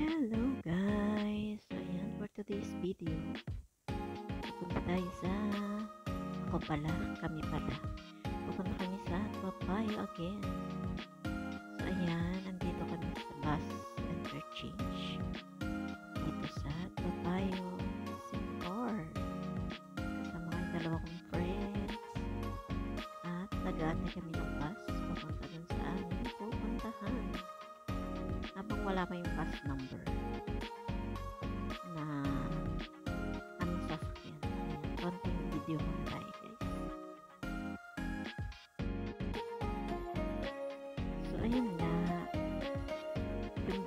Hello guys! So ayan, for today's video, pupunta tayo sa, kami pala. Pupunta kami sa Toa again. So ayan, nandito kami sa bus interchange. Dito sa Toa Singapore. Kasama kami dalawa kong friends. At nag-aantay kami ng bus papunta dun sa aming pupuntahan. Habang wala pa yung bus number na aming sasakyan. Konting video muna tayo guys. So ayun nga, yung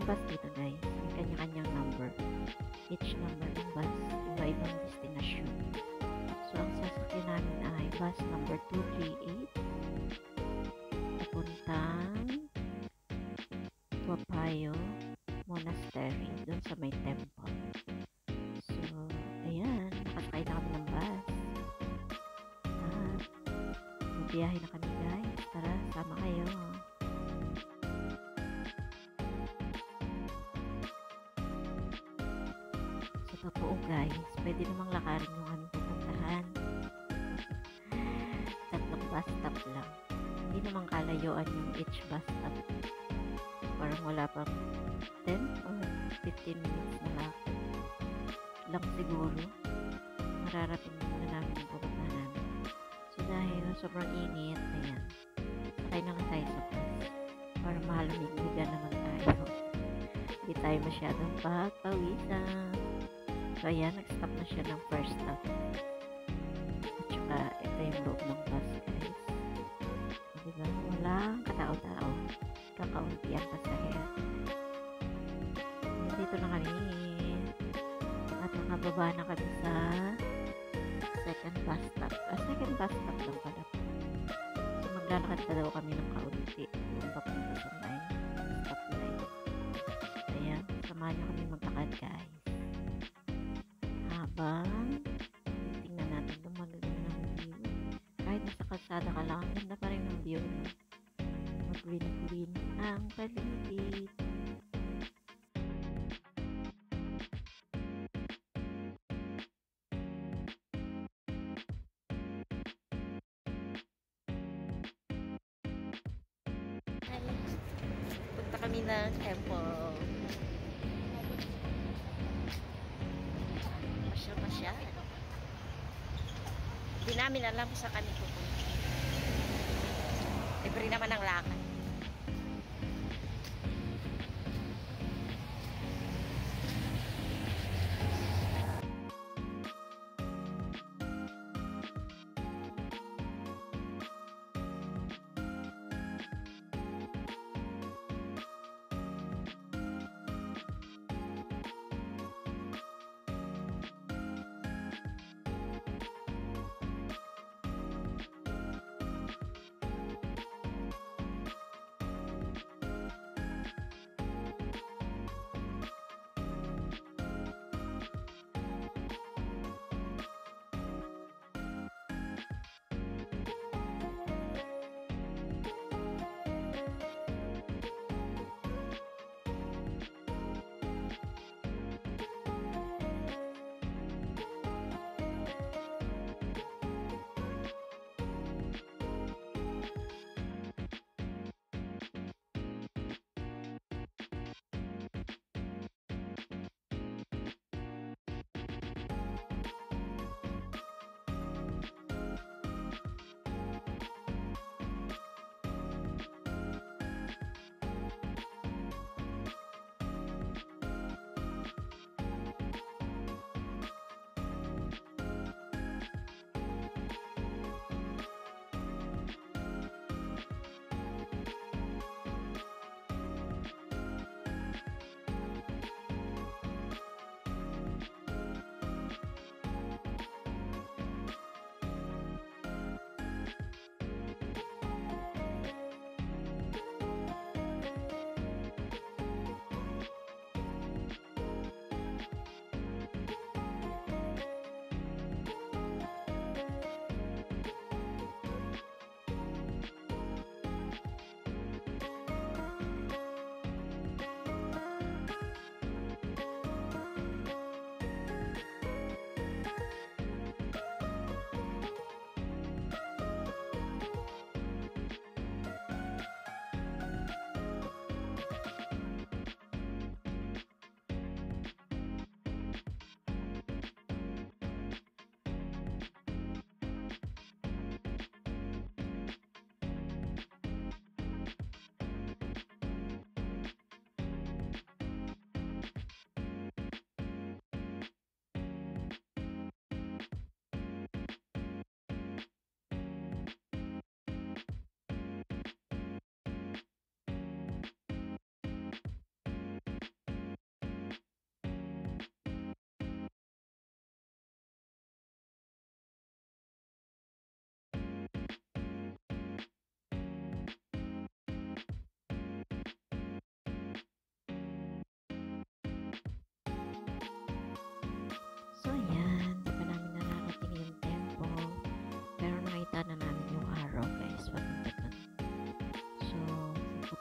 bus dito guys, may kanya-kanyang number. Each number ng bus, iba-ibang destination. So ang sasakyan namin ay bus number 238 papuntang Toa Monastery, dun sa may temple. So, ayan, nakasakay na kami ng bus. At, magbiyahe na kami guys. Tara, sama kayo. Sa totoo guys, pwede namang lakarin yung aming pupuntahan. Tatlong bus stop lang. Hindi namang kalayuan yung each bus stop. Parang wala pang 10 or 15 minutes na lang siguro. Mararating na namin yung pupuntahan namin. So dahil sobrang init, ayan, sakay na lang tayo sa bus para malamig-ligan naman tayo. Hindi tayo masyadong pagpawisan. So ayan, nag-stop na siya ng first stop. At saka ito yung loob ng bus guys. Diba? Walang katao-tao. Kakaunti ang pasahero. Dito na kami at nakababa na kami sa second bus stop. Second bus stop lang pala. So maglalakad pa daw kami ng kaunti yung papunta sa may stop line. Ayan, samahan nyo kami maglakad guys. Habang tingnan natin itong magaganda ng view. Kahit nasa kalsada ka lang, ganda pa rin ng view. Green ang paligid. Punta kami ng temple. Masyal. Hindi namin alam sa kami pupunta. Libre naman ang lakad.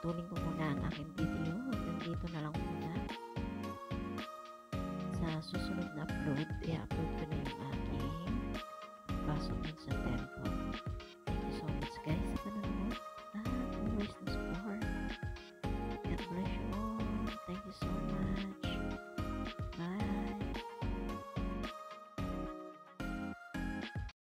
puputulin ko muna ang aking video. Hanggang dito na lang muna. Sa susunod na upload, i-upload ko na